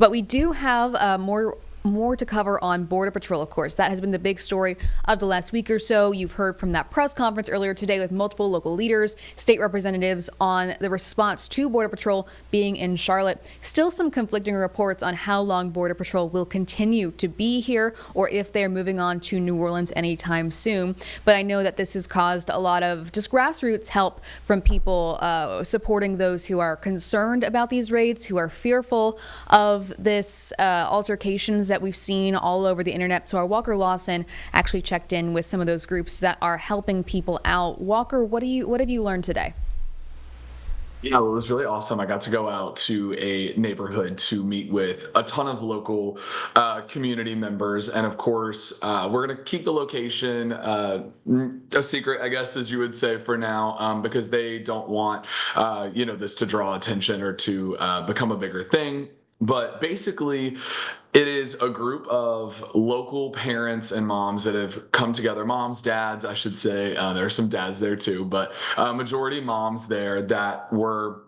But we do have more to cover on Border Patrol, of course. That has been the big story of the last week or so. You've heard from that press conference earlier today with multiple local leaders, state representatives on the response to Border Patrol being in Charlotte. Still some conflicting reports on how long Border Patrol will continue to be here or if they're moving on to New Orleans anytime soon. But I know that this has caused a lot of just grassroots help from people supporting those who are concerned about these raids, who are fearful of this altercations that we've seen all over the internet. So our Walker Lawson actually checked in with some of those groups that are helping people out. Walker, what have you learned today? Yeah, well, it was really awesome. I got to go out to a neighborhood to meet with a ton of local community members. And of course, we're going to keep the location a secret, I guess, as you would say for now, because they don't want, this to draw attention or to become a bigger thing. But basically, it is a group of local parents and moms that have come together. Moms, dads, I should say. There are some dads there too, but majority moms there that were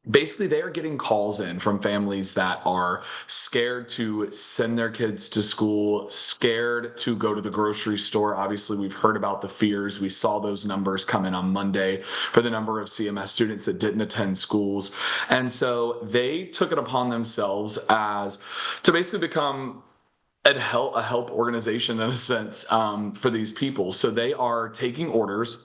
basically, they are getting calls in from families that are scared to send their kids to school, scared to go to the grocery store. Obviously, we've heard about the fears. We saw those numbers come in on Monday for the number of CMS students that didn't attend schools. And so they took it upon themselves as to basically become a help organization in a sense for these people. So they are taking orders,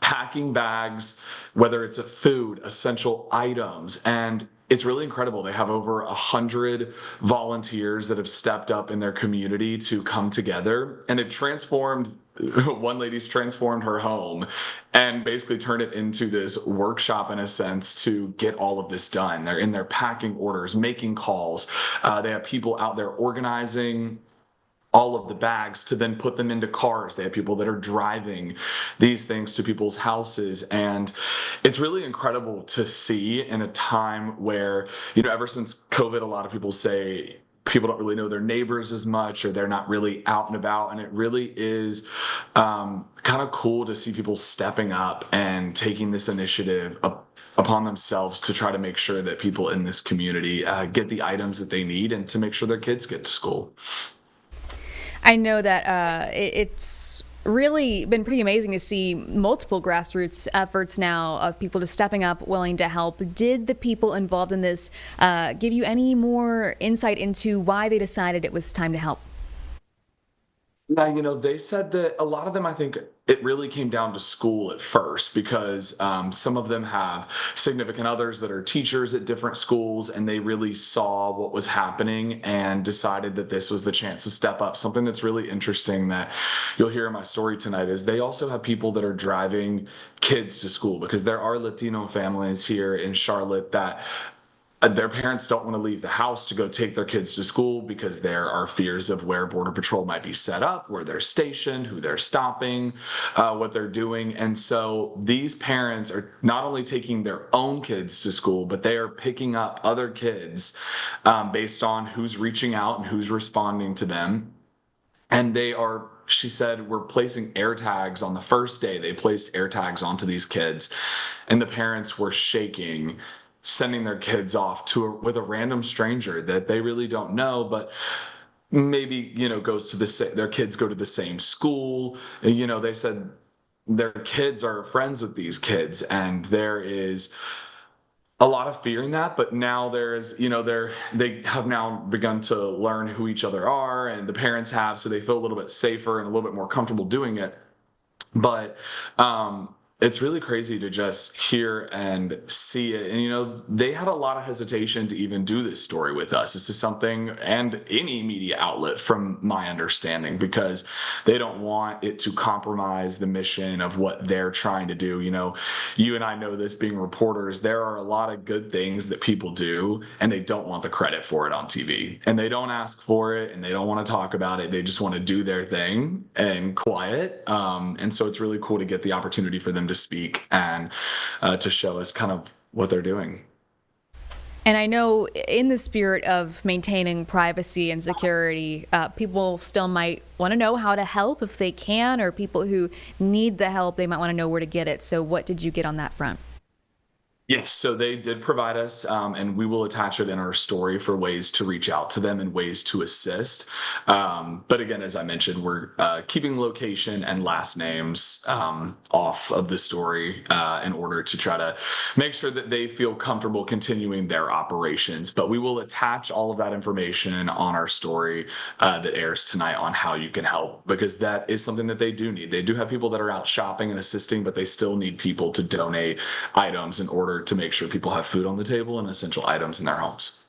packing bags, whether it's a food, essential items, and it's really incredible. They have over 100 volunteers that have stepped up in their community to come together, and they've transformed. One lady's transformed her home and basically turned it into this workshop in a sense to get all of this done. They're in there packing orders, making calls. They have people out there organizing all of the bags to then put them into cars. They have people that are driving these things to people's houses. And it's really incredible to see in a time where, ever since COVID, a lot of people say people don't really know their neighbors as much, or they're not really out and about. And it really is kind of cool to see people stepping up and taking this initiative upon themselves to try to make sure that people in this community get the items that they need and to make sure their kids get to school. I know that it's really been pretty amazing to see multiple grassroots efforts now of people just stepping up, willing to help. Did the people involved in this give you any more insight into why they decided it was time to help? Yeah, they said that a lot of them, I think it really came down to school at first because some of them have significant others that are teachers at different schools, and they really saw what was happening and decided that this was the chance to step up. Something that's really interesting that you'll hear in my story tonight is they also have people that are driving kids to school, because there are Latino families here in Charlotte that their parents don't want to leave the house to go take their kids to school because there are fears of where Border Patrol might be set up, where they're stationed, who they're stopping, what they're doing. And so these parents are not only taking their own kids to school, but they are picking up other kids based on who's reaching out and who's responding to them. And she said, we're placing air tags on the first day. They placed air tags onto these kids, and the parents were shaking, sending their kids off with a random stranger that they really don't know, but maybe goes to their kids go to the same school. They said their kids are friends with these kids, and there is a lot of fear in that. But now they have now begun to learn who each other are, and the parents have, so they feel a little bit safer and a little bit more comfortable doing it. But it's really crazy to just hear and see it. And, they had a lot of hesitation to even do this story with us. This is something, and any media outlet from my understanding, because they don't want it to compromise the mission of what they're trying to do. You and I know this being reporters, there are a lot of good things that people do, and they don't want the credit for it on TV. And they don't ask for it, and they don't want to talk about it. They just want to do their thing and quiet. And so it's really cool to get the opportunity for them to speak and to show us kind of what they're doing. And I know in the spirit of maintaining privacy and security, people still might want to know how to help if they can, or people who need the help, they might want to know where to get it. So what did you get on that front? Yes, so they did provide us, and we will attach it in our story for ways to reach out to them and ways to assist. But again, as I mentioned, we're keeping location and last names off of the story in order to try to make sure that they feel comfortable continuing their operations. But we will attach all of that information on our story that airs tonight on how you can help, because that is something that they do need. They do have people that are out shopping and assisting, but they still need people to donate items in order to make sure people have food on the table and essential items in their homes.